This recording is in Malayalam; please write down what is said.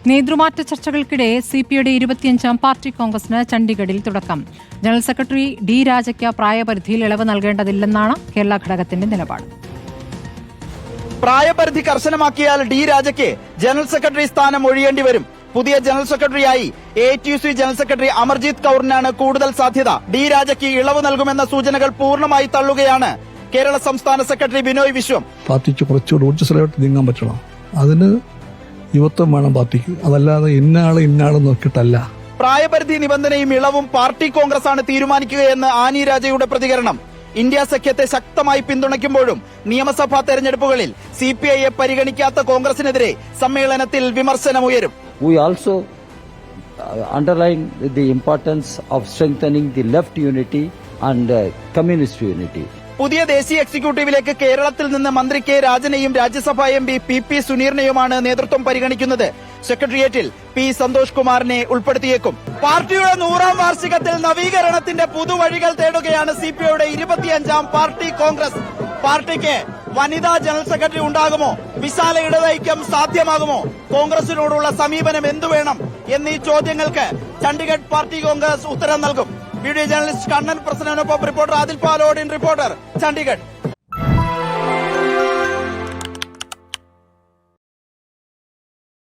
നേതൃമാറ്റ ചർച്ചകൾക്കിടെ സിപിഐയുടെ 25ാം പാർട്ടി കോൺഗ്രസിന് ചണ്ഡീഗഡിൽ തുടക്കം. ജനറൽ സെക്രട്ടറി ഡി രാജയ്ക്ക് പ്രായപരിധിയിൽ ഇളവ് നൽകേണ്ടതില്ലെന്നാണ് കേരള ഘടകത്തിന്റെ നിലപാട്. പ്രായപരിധി കർശനമാക്കിയാൽ ഡി രാജയ്ക്ക് ജനറൽ സെക്രട്ടറി സ്ഥാനം ഒഴിയേണ്ടി വരും. പുതിയ ജനറൽ സെക്രട്ടറിയായി ATUC ജനറൽ സെക്രട്ടറി അമർജിത് കൌറിനാണ് കൂടുതൽ സാധ്യത. ഡി രാജയ്ക്ക് ഇളവ് നൽകുമെന്ന സൂചനകൾ പൂർണ്ണമായി തള്ളുകയാണ് കേരള സംസ്ഥാന സെക്രട്ടറി ബിനോയ് വിശ്വം. പാർട്ടിക്ക് കുറച്ചുകൂടി ഊർജ്ജസ്വലമായിട്ട് നീങ്ങാൻ പറ്റണം. അതിന് യുവത്വം വേണം പാർട്ടിക്ക്, അതല്ലാതെ ഇന്നാള് നോക്കിയിട്ടല്ല. പ്രായപരിധി നിബന്ധനയും ഇളവും പാർട്ടി കോൺഗ്രസ് ആണ് തീരുമാനിക്കുകയെന്ന് ആനി രാജയുടെ പ്രതികരണം. ഇന്ത്യ സഖ്യത്തെ ശക്തമായി പിന്തുണയ്ക്കുമ്പോഴും നിയമസഭാ തെരഞ്ഞെടുപ്പുകളിൽ CPIയെ പരിഗണിക്കാത്ത കോൺഗ്രസിനെതിരെ സമ്മേളനത്തിൽ വിമർശനമുയരും. We also underline the importance of strengthening the left unity and communist unity. പുതിയ ദേശീയ എക്സിക്യൂട്ടീവിലേക്ക് കേരളത്തിൽ നിന്ന് മന്ത്രി കെ രാജനെയും രാജ്യസഭാ MP PP സുനീറിനെയുമാണ് നേതൃത്വം പരിഗണിക്കുന്നത്. സെക്രട്ടേറിയറ്റിൽ P സന്തോഷ് കുമാറിനെ ഉൾപ്പെടുത്തിയേക്കും. പാർട്ടിയുടെ 100ാം വാർഷികത്തിൽ നവീകരണത്തിന്റെ പുതുവഴികൾ തേടുകയാണ് CPIയുടെ 25ാം പാർട്ടി കോൺഗ്രസ്. പാർട്ടിക്ക് വനിതാ ജനറൽ സെക്രട്ടറി ഉണ്ടാകുമോ? വിശാല ഇടനൈക്യം സാധ്യമാകുമോ? കോൺഗ്രസിനോടുള്ള സമീപനം എന്തുവേണം എന്നീ ചോദ്യങ്ങൾക്ക് ചണ്ഡീഗഡ് പാർട്ടി കോൺഗ്രസ് ഉത്തരം നൽകും. വീഡിയോ ജേർണലിസ്റ്റ് കണ്ണൻ പ്രസന്നനൊപ്പം റിപ്പോർട്ടർ ആദിൽ പാലോഡിൻ, റിപ്പോർട്ടർ ചണ്ഡീഗഡ്.